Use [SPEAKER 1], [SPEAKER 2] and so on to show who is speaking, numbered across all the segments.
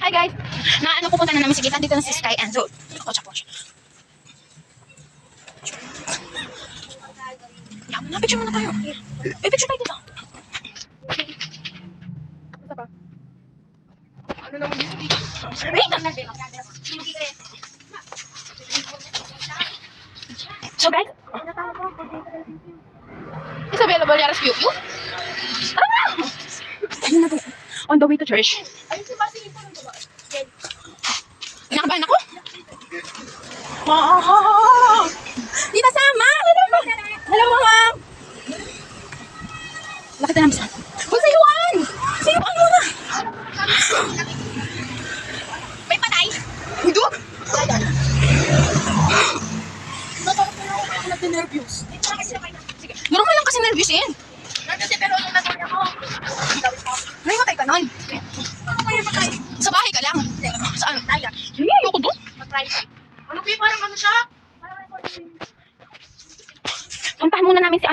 [SPEAKER 1] Hi guys! Pupunta na namin si Kita. Dito na si Sky and Zoe. Kocha. Yan, picture muna tayo. Picture tayo dito. Ano naman dito? Wait! So guys, is available here as Pew-Pew? Tara na! Ayun na to. On the way to church. Nakabahan ako? Di ba sama? Hello, ma'am! Lakit na namin sa... Uy, sayuan! Sayuan muna! May patay! Hindi! Nag-nervous. Normal lang kasi nervous yan. Pero nung natuloy ako, may matay ka nun. Sa bahay ka lang. Saan? Hindi, ayoko doon.
[SPEAKER 2] Ano ba parang ano siya?
[SPEAKER 1] Puntahan muna namin si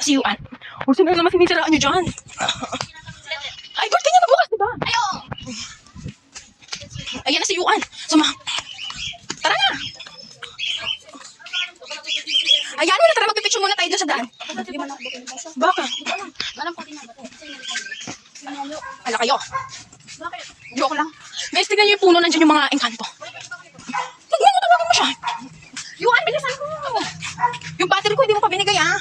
[SPEAKER 1] si Yuan. O, sino naman sinisiraan nyo dyan? Ay, birthday niya na bukas, diba?
[SPEAKER 2] Ayo!
[SPEAKER 1] Ayan na si Yuan. Tara na! Ayan mo na, tara magpipicture muna tayo doon sa daan. Baka?
[SPEAKER 2] Alam ko din na ba ito?
[SPEAKER 1] Ala kayo. Joke lang. Guys, tignan nyo yung puno, nandiyan yung mga engkanto. Tignan mo, tawagin mo siya. Yuan, bilisan ko. Yung battery ko, hindi mo pa binigay, ha?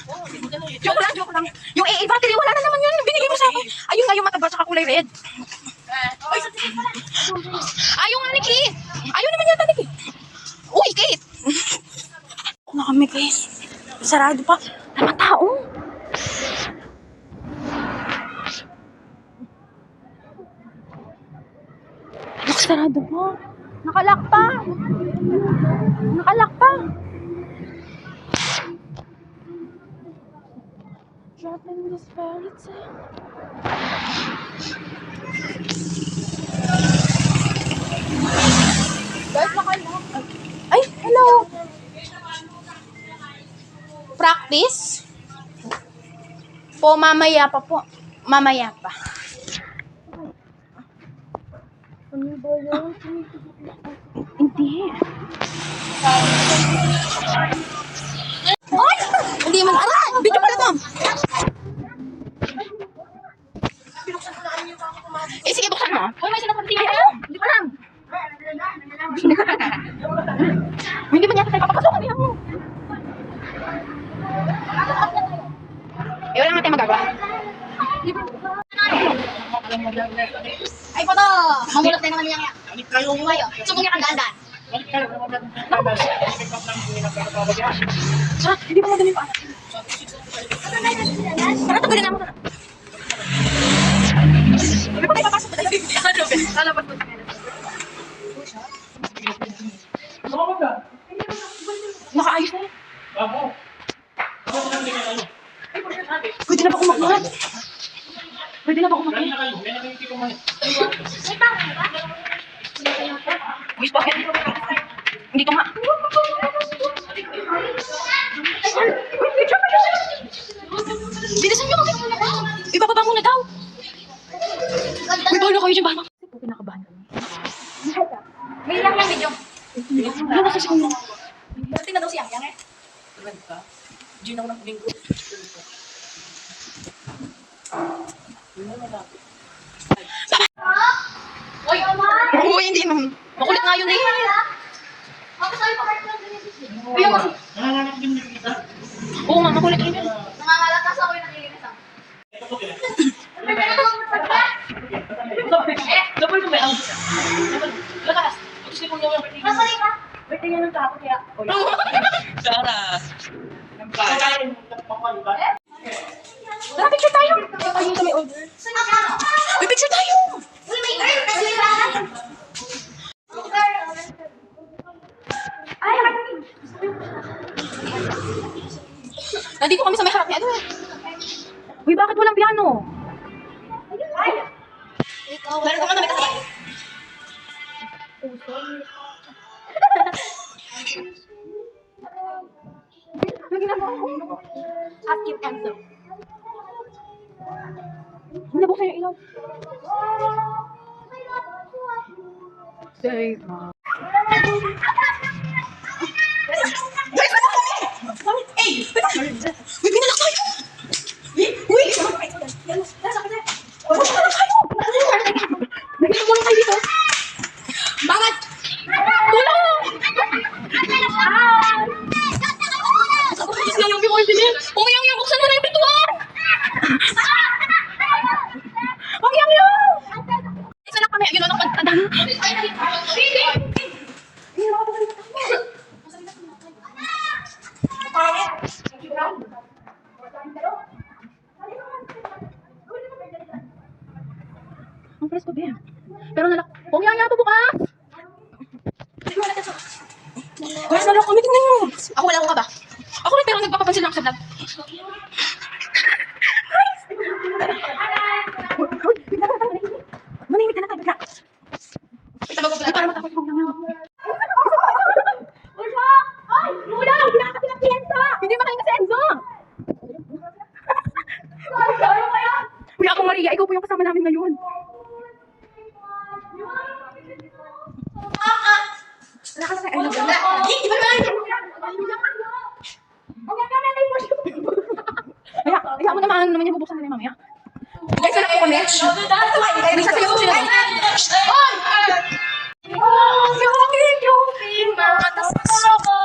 [SPEAKER 1] Joke lang. Yung AA battery, wala na naman yun. Binigay mo sa akin. Ayun nga yung mataba tsaka kulay red. Ayaw nga ni Kate. Ayaw naman yata ni Kate. Uy, Kate. Ako na kami, guys. Sarado pa. Dapat tao. Sarado pa. Nakalak pa. Dropping this fairy tale. Guys, nakalak. Ay, hello. Practice? Po, mamaya pa po. Mamaya pa. Ano ba yun? Hindi. Ay! Hindi man. Aray! Video pala to! Eh, sige, buksan mo.
[SPEAKER 2] Uy, may sinasabi
[SPEAKER 1] Ay, ano? Hindi ko alam. Hindi ba niya tayo papapasok? Hindi mo. Eh, wala nga tayo magagawa.
[SPEAKER 2] Ay, poto! Mamulot na naman niya kaya. Umayo. Subong niya kang dandan.
[SPEAKER 1] Sarap, hindi pa madami pa. Tara, tagalin naman. Hindi pa tayo papasok ba tayo?
[SPEAKER 2] Lalabas ko.
[SPEAKER 1] Nakaayos na yan. Pwede na ba kumakuhat? Uy, bakit? Hindi ko nga. Bilisan nyo kasi. Ibababa muna daw. Uy, bahala kayo dyan, bahala. Pinakabahan kami.
[SPEAKER 2] May ilang lang medyo.
[SPEAKER 1] Ano kasi siya yun?
[SPEAKER 2] Dating na daw si Yang eh.
[SPEAKER 1] Diyan ako ng linggo.
[SPEAKER 2] Uy, Oma!
[SPEAKER 1] Uy, hindi naman. Makulit nga yun eh.
[SPEAKER 2] Ako sa'yo pa kayo lang ganyan.
[SPEAKER 1] Uy, mas... Oo nga, makulit rin yun.
[SPEAKER 2] Nangangalatas ako yung naglilinis ako.
[SPEAKER 1] Double ko may out. Lakas. Gusto ko yung birthday.
[SPEAKER 2] Masali ka?
[SPEAKER 1] Birthday niya ng tapo kaya. Sarah. Tara, picture tayo. Ayun sa may order. May picture tayo.
[SPEAKER 2] Uy, may girl! Nasirahan! Ay,
[SPEAKER 1] Nandito kami sa may harap ni ano eh. Uy, bakit walang piano?
[SPEAKER 2] ikaw. Meron ka kami kasabay.
[SPEAKER 1] Ano ginagawa ko?
[SPEAKER 2] Ask him answer.
[SPEAKER 1] Nabuksan yung ilaw. Say, guys, ano kami? Eh, uy, pinalak tayo! Uy! Nagkita mo lang tayo dito. Bakit? Tulong! Tapos na yung before din. Umayang yung buksan mo na yung pintuan! Umayang yung! Isa lang kami. Yun, ano, pagtadang. Ang presko, be. Pero nalak... Umayang yung ito bukas! Guys, nalak kami. Tingnan nyo. Ako wala ko ka ba? Ako rin pero nagpapapansin lang ako sa vlog. Manimik ka na tayo. Bigla. Ay, para matakot yung mga. Ay! Wala! Hindi nakakapit ang Enzo! Hindi makain si Enzo! Uy, ako Maria, ikaw po yung kasama namin ngayon. Wala ka na kayo. Iba ba? Kaya mo naman niya bubuksan na niya mamaya. Guys, wala po kami. Nagsasayaw po sila. Hoy! Yung mata sa saba.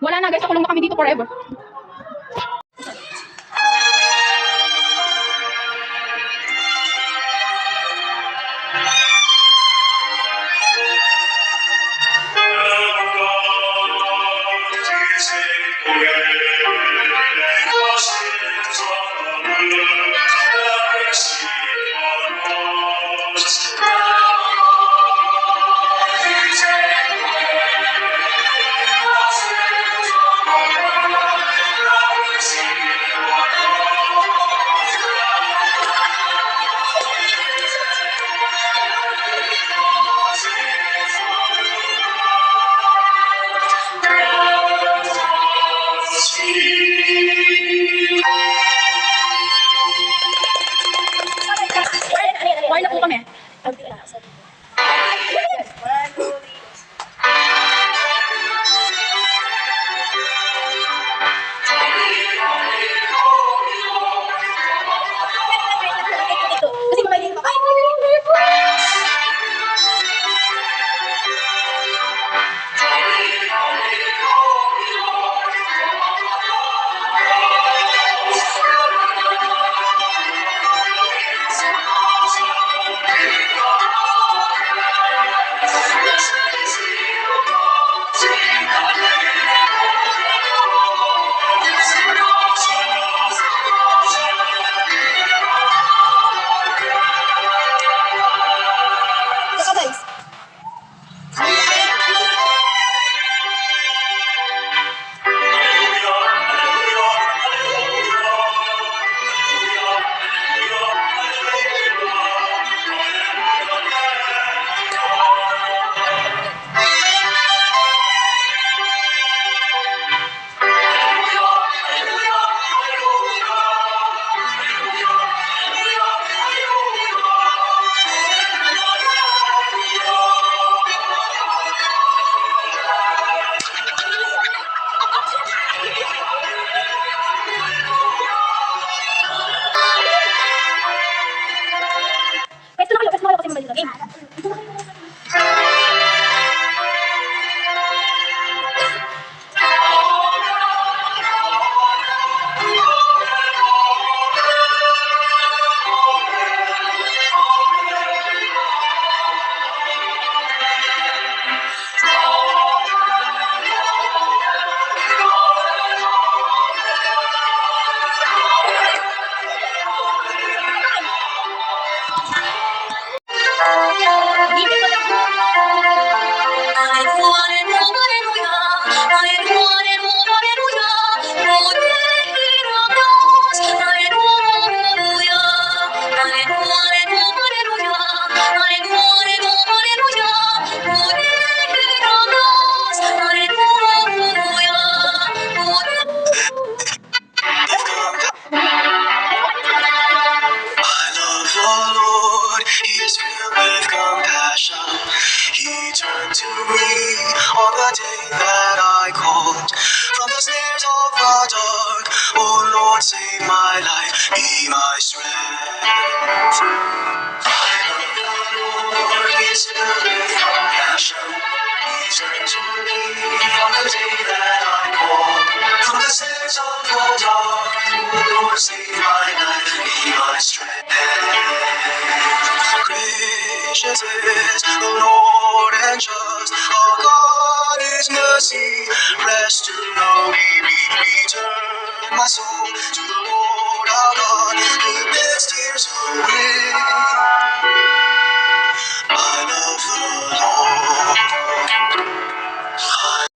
[SPEAKER 1] Wala na guys, nakulong na kami dito forever.
[SPEAKER 3] my strength. I love the Lord, His good compassion. He turned to me on the day that I called. From the snares of the dark, the Lord saved my life, be my strength. Gracious is the Lord and just, our God is mercy. Rest to know He return my soul to the Lord our God, who best tears away. I love the Lord.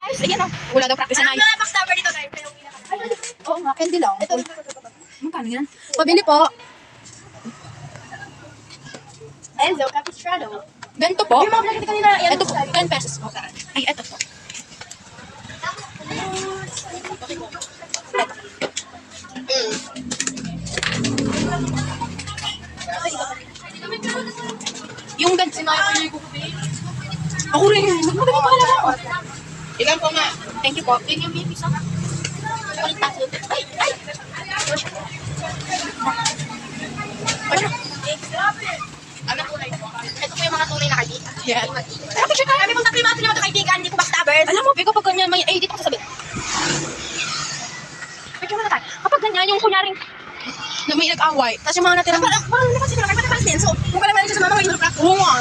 [SPEAKER 1] Guys, ayan o. Wala daw practice na
[SPEAKER 2] Ano backstabber dito, guys?
[SPEAKER 1] Oo nga, candy lang. Magkano yan? Pabili po.
[SPEAKER 2] Enzo Capistrano.
[SPEAKER 1] Ganito po.
[SPEAKER 2] Yung mga pinakita kanina, yan.
[SPEAKER 1] Ito po, 10 pesos po. Ay, ito po. Yung ganito. Ako rin. Magmaganda pa lang ako.
[SPEAKER 2] Ilan po nga?
[SPEAKER 1] Thank you po.
[SPEAKER 2] Yun yung baby sa Ay! Ay! Ano po na ito? Ito po yung mga tunay na kaibigan.
[SPEAKER 1] Yeah.
[SPEAKER 2] Sabi siya tayo, may punta kayo mga tunay na kaibigan, hindi po backstabbers.
[SPEAKER 1] Alam mo, Beko, pag ganyan, may, dito ko sasabihin. Picture muna tayo. Kapag ganyan, yung kunyaring, na may nag-away, tapos yung mga natira,
[SPEAKER 2] Parang naman sila, kahit matapas din. So, kung pala meron siya sa mama, may hirap ka.
[SPEAKER 1] oo nga,